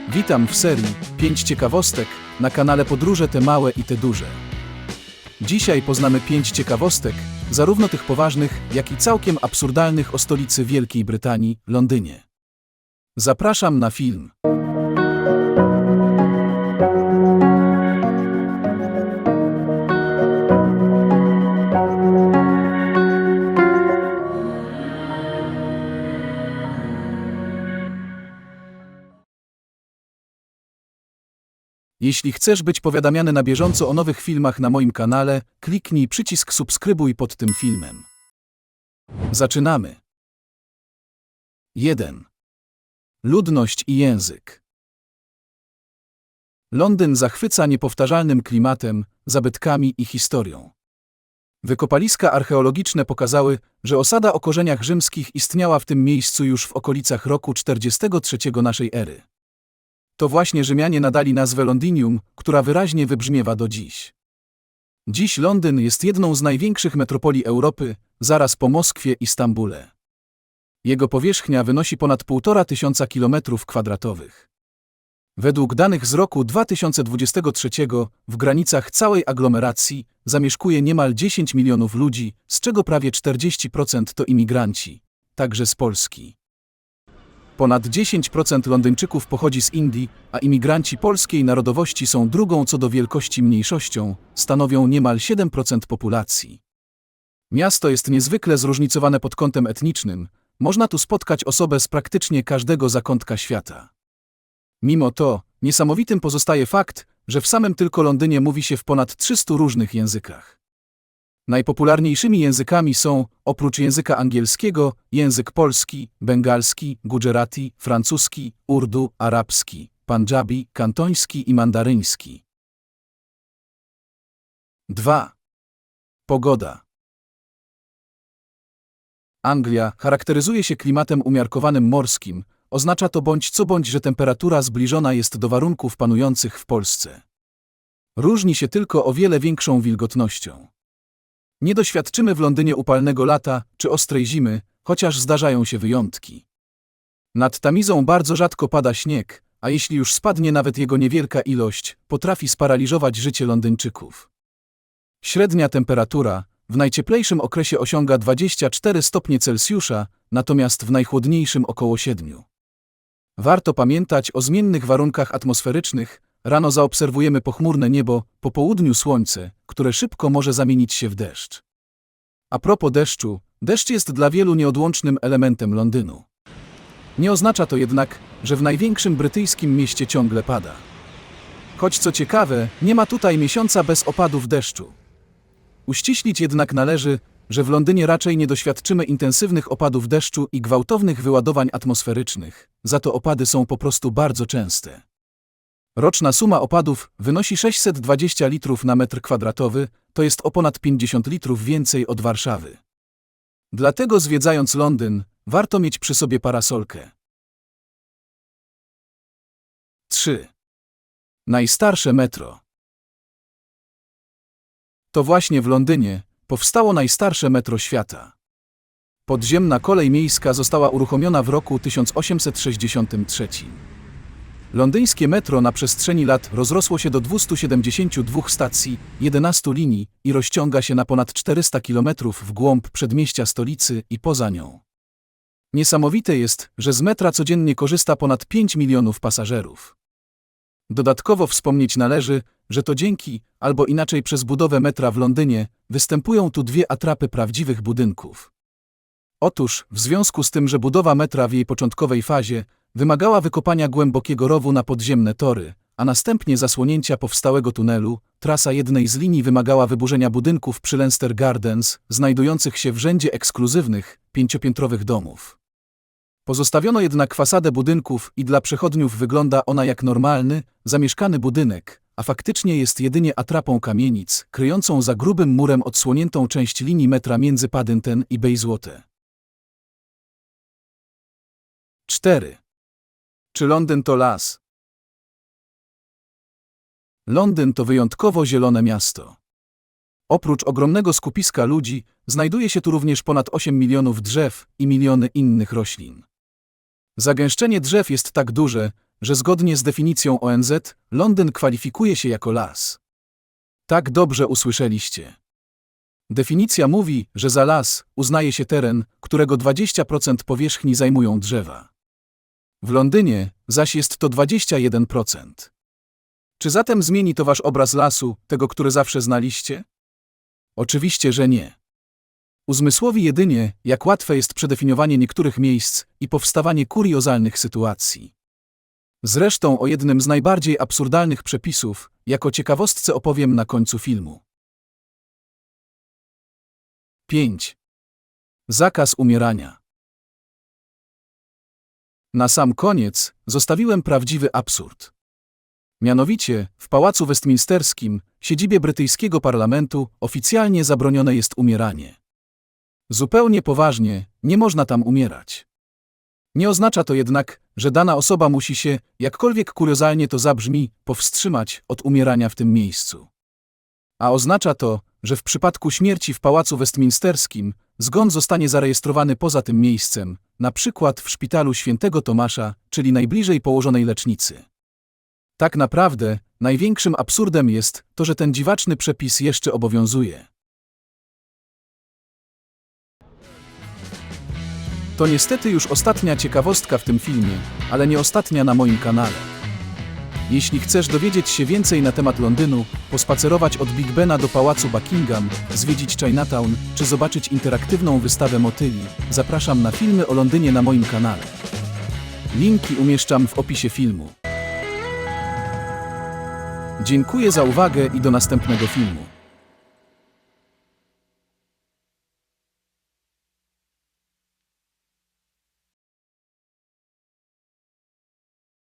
Witam w serii 5 ciekawostek na kanale Podróże te małe i te duże. Dzisiaj poznamy 5 ciekawostek, zarówno tych poważnych, jak i całkiem absurdalnych o stolicy Wielkiej Brytanii, Londynie. Zapraszam na film. Jeśli chcesz być powiadamiany na bieżąco o nowych filmach na moim kanale, kliknij przycisk subskrybuj pod tym filmem. Zaczynamy. 1. Ludność i język. Londyn zachwyca niepowtarzalnym klimatem, zabytkami i historią. Wykopaliska archeologiczne pokazały, że osada o korzeniach rzymskich istniała w tym miejscu już w okolicach roku 43 naszej ery. To właśnie Rzymianie nadali nazwę Londinium, która wyraźnie wybrzmiewa do dziś. Dziś Londyn jest jedną z największych metropolii Europy, zaraz po Moskwie i Stambule. Jego powierzchnia wynosi ponad 1500 km². Według danych z roku 2023 w granicach całej aglomeracji zamieszkuje niemal 10 milionów ludzi, z czego prawie 40% to imigranci, także z Polski. Ponad 10% Londyńczyków pochodzi z Indii, a imigranci polskiej narodowości są drugą co do wielkości mniejszością, stanowią niemal 7% populacji. Miasto jest niezwykle zróżnicowane pod kątem etnicznym, można tu spotkać osobę z praktycznie każdego zakątka świata. Mimo to, niesamowitym pozostaje fakt, że w samym tylko Londynie mówi się w ponad 300 różnych językach. Najpopularniejszymi językami są, oprócz języka angielskiego, język polski, bengalski, gudżerati, francuski, urdu, arabski, pandżabi, kantoński i mandaryński. 2. Pogoda. Anglia charakteryzuje się klimatem umiarkowanym morskim, oznacza to bądź co bądź, że temperatura zbliżona jest do warunków panujących w Polsce. Różni się tylko o wiele większą wilgotnością. Nie doświadczymy w Londynie upalnego lata czy ostrej zimy, chociaż zdarzają się wyjątki. Nad Tamizą bardzo rzadko pada śnieg, a jeśli już spadnie nawet jego niewielka ilość, potrafi sparaliżować życie Londyńczyków. Średnia temperatura w najcieplejszym okresie osiąga 24 stopnie Celsjusza, natomiast w najchłodniejszym około 7. Warto pamiętać o zmiennych warunkach atmosferycznych. Rano zaobserwujemy pochmurne niebo, po południu słońce, które szybko może zamienić się w deszcz. A propos deszczu, deszcz jest dla wielu nieodłącznym elementem Londynu. Nie oznacza to jednak, że w największym brytyjskim mieście ciągle pada. Choć co ciekawe, nie ma tutaj miesiąca bez opadów deszczu. Uściślić jednak należy, że w Londynie raczej nie doświadczymy intensywnych opadów deszczu i gwałtownych wyładowań atmosferycznych, za to opady są po prostu bardzo częste. Roczna suma opadów wynosi 620 litrów na metr kwadratowy, to jest o ponad 50 litrów więcej od Warszawy. Dlatego zwiedzając Londyn, warto mieć przy sobie parasolkę. 3. Najstarsze metro. To właśnie w Londynie powstało najstarsze metro świata. Podziemna kolej miejska została uruchomiona w roku 1863. Londyńskie metro na przestrzeni lat rozrosło się do 272 stacji, 11 linii i rozciąga się na ponad 400 km w głąb przedmieścia stolicy i poza nią. Niesamowite jest, że z metra codziennie korzysta ponad 5 milionów pasażerów. Dodatkowo wspomnieć należy, że to dzięki, albo inaczej przez budowę metra w Londynie, występują tu dwie atrapy prawdziwych budynków. Otóż, w związku z tym, że budowa metra w jej początkowej fazie wymagała wykopania głębokiego rowu na podziemne tory, a następnie zasłonięcia powstałego tunelu, trasa jednej z linii wymagała wyburzenia budynków przy Leicester Gardens, znajdujących się w rzędzie ekskluzywnych, 5-piętrowych domów. Pozostawiono jednak fasadę budynków i dla przechodniów wygląda ona jak normalny, zamieszkany budynek, a faktycznie jest jedynie atrapą kamienic, kryjącą za grubym murem odsłoniętą część linii metra między Paddington i Bayswater. 4. Czy Londyn to las? Londyn to wyjątkowo zielone miasto. Oprócz ogromnego skupiska ludzi, znajduje się tu również ponad 8 milionów drzew i miliony innych roślin. Zagęszczenie drzew jest tak duże, że zgodnie z definicją ONZ, Londyn kwalifikuje się jako las. Tak, dobrze usłyszeliście. Definicja mówi, że za las uznaje się teren, którego 20% powierzchni zajmują drzewa. W Londynie zaś jest to 21%. Czy zatem zmieni to wasz obraz lasu, tego, który zawsze znaliście? Oczywiście, że nie. Uzmysłowi jedynie, jak łatwe jest przedefiniowanie niektórych miejsc i powstawanie kuriozalnych sytuacji. Zresztą o jednym z najbardziej absurdalnych przepisów, jako ciekawostce opowiem na końcu filmu. 5. Zakaz umierania. Na sam koniec zostawiłem prawdziwy absurd. Mianowicie, w Pałacu Westminsterskim, siedzibie brytyjskiego parlamentu, oficjalnie zabronione jest umieranie. Zupełnie poważnie, nie można tam umierać. Nie oznacza to jednak, że dana osoba musi się, jakkolwiek kuriozalnie to zabrzmi, powstrzymać od umierania w tym miejscu. A oznacza to, że w przypadku śmierci w Pałacu Westminsterskim zgon zostanie zarejestrowany poza tym miejscem, na przykład w szpitalu Świętego Tomasza, czyli najbliżej położonej lecznicy. Tak naprawdę, największym absurdem jest to, że ten dziwaczny przepis jeszcze obowiązuje. To niestety już ostatnia ciekawostka w tym filmie, ale nie ostatnia na moim kanale. Jeśli chcesz dowiedzieć się więcej na temat Londynu, pospacerować od Big Bena do Pałacu Buckingham, zwiedzić Chinatown, czy zobaczyć interaktywną wystawę motyli, zapraszam na filmy o Londynie na moim kanale. Linki umieszczam w opisie filmu. Dziękuję za uwagę i do następnego filmu.